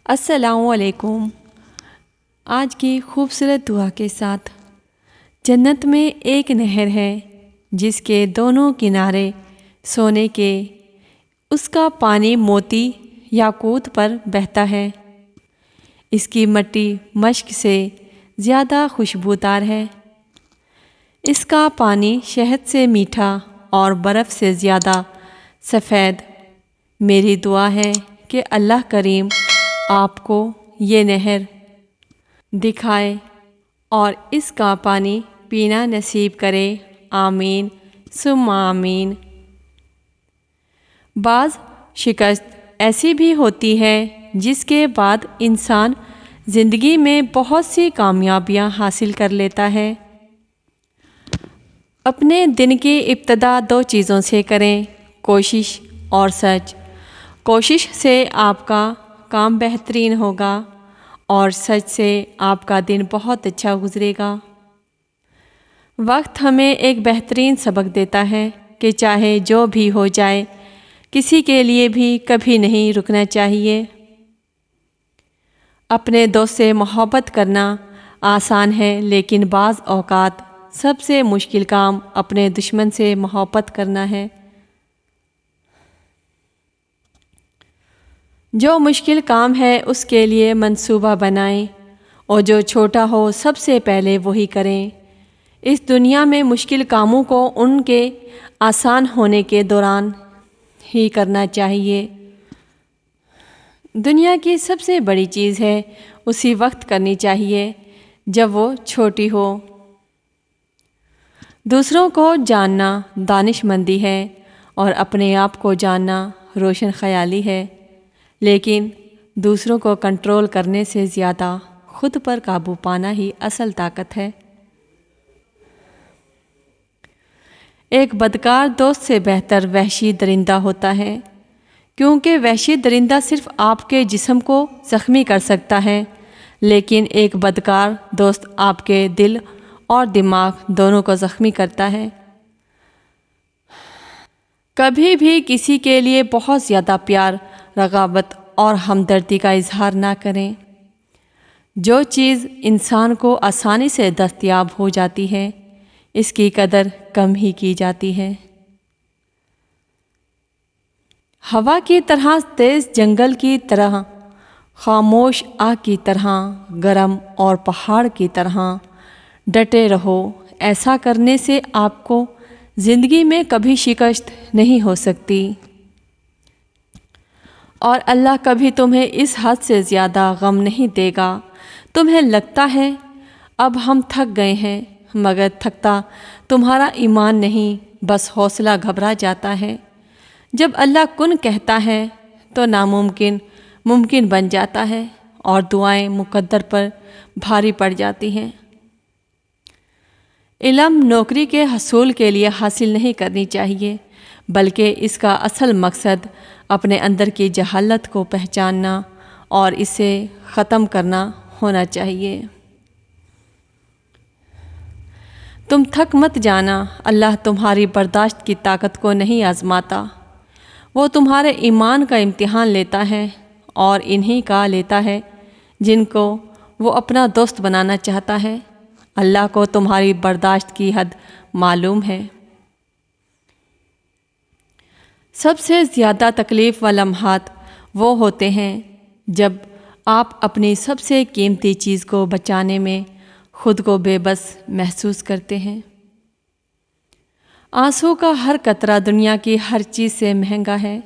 السلام علیکم۔ آج کی خوبصورت دعا کے ساتھ، جنت میں ایک نہر ہے جس کے دونوں کنارے سونے کے، اس کا پانی موتی یاقوت پر بہتا ہے، اس کی مٹی مشک سے زیادہ خوشبودار ہے، اس کا پانی شہد سے میٹھا اور برف سے زیادہ سفید۔ میری دعا ہے کہ اللہ کریم آپ کو یہ نہر دکھائے اور اس کا پانی پینا نصیب کرے، آمین ثم آمین۔ بعض شکست ایسی بھی ہوتی ہے جس کے بعد انسان زندگی میں بہت سی کامیابیاں حاصل کر لیتا ہے۔ اپنے دن کی ابتدا 2 چیزوں سے کریں، کوشش اور سچ۔ کوشش سے آپ کا کام بہترین ہوگا اور سچ سے آپ کا دن بہت اچھا گزرے گا۔ وقت ہمیں ایک بہترین سبق دیتا ہے کہ چاہے جو بھی ہو جائے، کسی کے لیے بھی کبھی نہیں رکنا چاہیے۔ اپنے دوست سے محبت کرنا آسان ہے، لیکن بعض اوقات سب سے مشکل کام اپنے دشمن سے محبت کرنا ہے۔ جو مشکل کام ہے اس کے لیے منصوبہ بنائیں، اور جو چھوٹا ہو سب سے پہلے وہی کریں۔ اس دنیا میں مشکل کاموں کو ان کے آسان ہونے کے دوران ہی کرنا چاہیے۔ دنیا کی سب سے بڑی چیز ہے اسی وقت کرنی چاہیے جب وہ چھوٹی ہو۔ دوسروں کو جاننا دانش مندی ہے اور اپنے آپ کو جاننا روشن خیالی ہے، لیکن دوسروں کو کنٹرول کرنے سے زیادہ خود پر قابو پانا ہی اصل طاقت ہے۔ ایک بدکار دوست سے بہتر وحشی درندہ ہوتا ہے، کیونکہ وحشی درندہ صرف آپ کے جسم کو زخمی کر سکتا ہے، لیکن ایک بدکار دوست آپ کے دل اور دماغ دونوں کو زخمی کرتا ہے۔ کبھی بھی کسی کے لیے بہت زیادہ پیار، رغبت اور ہمدردی کا اظہار نہ کریں۔ جو چیز انسان کو آسانی سے دستیاب ہو جاتی ہے، اس کی قدر کم ہی کی جاتی ہے۔ ہوا کی طرح تیز، جنگل کی طرح خاموش، آگ کی طرح گرم اور پہاڑ کی طرح ڈٹے رہو۔ ایسا کرنے سے آپ کو زندگی میں کبھی شکست نہیں ہو سکتی، اور اللہ کبھی تمہیں اس حد سے زیادہ غم نہیں دے گا۔ تمہیں لگتا ہے اب ہم تھک گئے ہیں، مگر تھکتا تمہارا ایمان نہیں، بس حوصلہ گھبرا جاتا ہے۔ جب اللہ کن کہتا ہے تو ناممکن ممکن بن جاتا ہے، اور دعائیں مقدر پر بھاری پڑ جاتی ہیں۔ علم نوکری کے حصول کے لیے حاصل نہیں کرنی چاہیے، بلکہ اس کا اصل مقصد اپنے اندر کی جہالت کو پہچاننا اور اسے ختم کرنا ہونا چاہیے۔ تم تھک مت جانا، اللہ تمہاری برداشت کی طاقت کو نہیں آزماتا، وہ تمہارے ایمان کا امتحان لیتا ہے، اور انہی کا لیتا ہے جن کو وہ اپنا دوست بنانا چاہتا ہے۔ اللہ کو تمہاری برداشت کی حد معلوم ہے۔ سب سے زیادہ تکلیف و لمحات وہ ہوتے ہیں جب آپ اپنی سب سے قیمتی چیز کو بچانے میں خود کو بے بس محسوس کرتے ہیں۔ آنسو کا ہر قطرہ دنیا کی ہر چیز سے مہنگا ہے،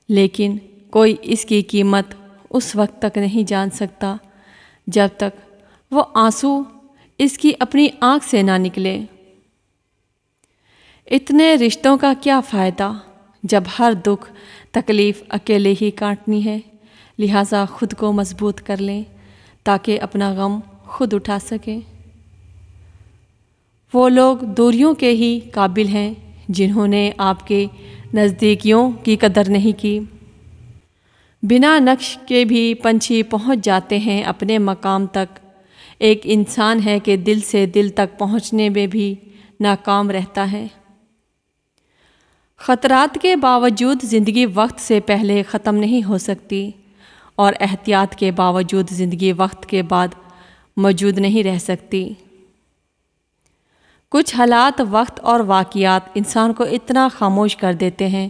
لیکن کوئی اس کی قیمت اس وقت تک نہیں جان سکتا جب تک وہ آنسو اس کی اپنی آنکھ سے نہ نکلے۔ اتنے رشتوں کا کیا فائدہ جب ہر دکھ تکلیف اکیلے ہی کاٹنی ہے؟ لہٰذا خود کو مضبوط کر لیں تاکہ اپنا غم خود اٹھا سکیں۔ وہ لوگ دوریوں کے ہی قابل ہیں جنہوں نے آپ کے نزدیکیوں کی قدر نہیں کی۔ بنا نقش کے بھی پنچھی پہنچ جاتے ہیں اپنے مقام تک۔ ایک انسان ہے کہ دل سے دل تک پہنچنے میں بھی ناکام رہتا ہے۔ خطرات کے باوجود زندگی وقت سے پہلے ختم نہیں ہو سکتی، اور احتیاط کے باوجود زندگی وقت کے بعد موجود نہیں رہ سکتی۔ کچھ حالات، وقت اور واقعات انسان کو اتنا خاموش کر دیتے ہیں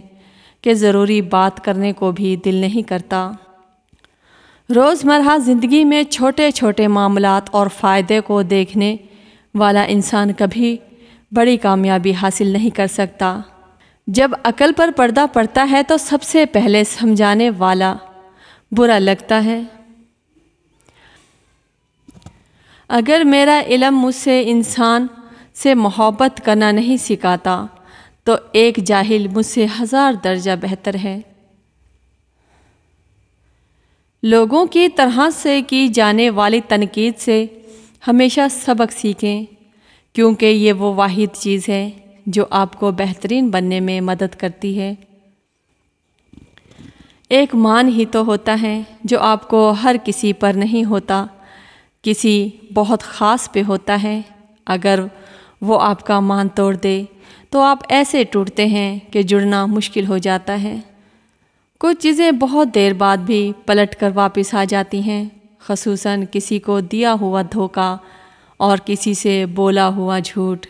کہ ضروری بات کرنے کو بھی دل نہیں کرتا۔ روزمرہ زندگی میں چھوٹے چھوٹے معاملات اور فائدے کو دیکھنے والا انسان کبھی بڑی کامیابی حاصل نہیں کر سکتا۔ جب عقل پر پردہ پڑتا ہے تو سب سے پہلے سمجھانے والا برا لگتا ہے۔ اگر میرا علم مجھ سے انسان سے محبت کرنا نہیں سکھاتا تو ایک جاہل مجھ سے 1000 درجہ بہتر ہے۔ لوگوں کی طرح سے کی جانے والی تنقید سے ہمیشہ سبق سیکھیں، کیونکہ یہ وہ واحد چیز ہے جو آپ کو بہترین بننے میں مدد کرتی ہے۔ ایک مان ہی تو ہوتا ہے جو آپ کو ہر کسی پر نہیں ہوتا، کسی بہت خاص پہ ہوتا ہے۔ اگر وہ آپ کا مان توڑ دے تو آپ ایسے ٹوٹتے ہیں کہ جڑنا مشکل ہو جاتا ہے۔ کچھ چیزیں بہت دیر بعد بھی پلٹ کر واپس آ جاتی ہیں، خصوصاً کسی کو دیا ہوا دھوکہ اور کسی سے بولا ہوا جھوٹ۔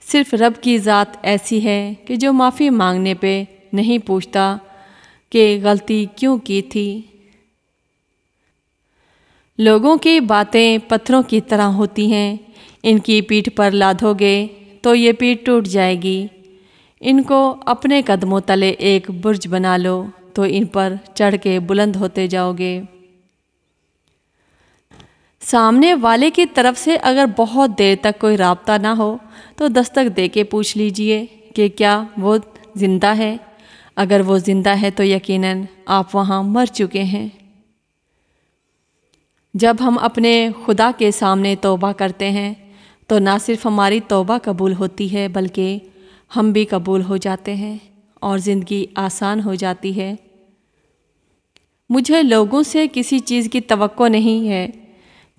صرف رب کی ذات ایسی ہے کہ جو معافی مانگنے پہ نہیں پوچھتا کہ غلطی کیوں کی تھی۔ لوگوں کی باتیں پتھروں کی طرح ہوتی ہیں، ان کی پیٹھ پر لادو گے تو یہ پیٹھ ٹوٹ جائے گی۔ ان کو اپنے قدموں تلے ایک برج بنا لو تو ان پر چڑھ کے بلند ہوتے جاؤ گے۔ سامنے والے کی طرف سے اگر بہت دیر تک کوئی رابطہ نہ ہو تو دستک دے کے پوچھ لیجئے کہ کیا وہ زندہ ہے۔ اگر وہ زندہ ہے تو یقیناً آپ وہاں مر چکے ہیں۔ جب ہم اپنے خدا کے سامنے توبہ کرتے ہیں تو نہ صرف ہماری توبہ قبول ہوتی ہے بلکہ ہم بھی قبول ہو جاتے ہیں اور زندگی آسان ہو جاتی ہے۔ مجھے لوگوں سے کسی چیز کی توقع نہیں ہے،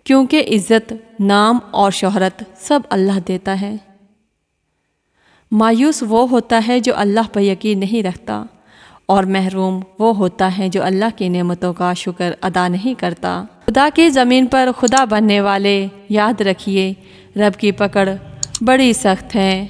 کیونکہ عزت، نام اور شہرت سب اللہ دیتا ہے۔ مایوس وہ ہوتا ہے جو اللہ پر یقین نہیں رکھتا، اور محروم وہ ہوتا ہے جو اللہ کی نعمتوں کا شکر ادا نہیں کرتا۔ خدا کی زمین پر خدا بننے والے، یاد رکھیے رب کی پکڑ بڑی سخت ہے۔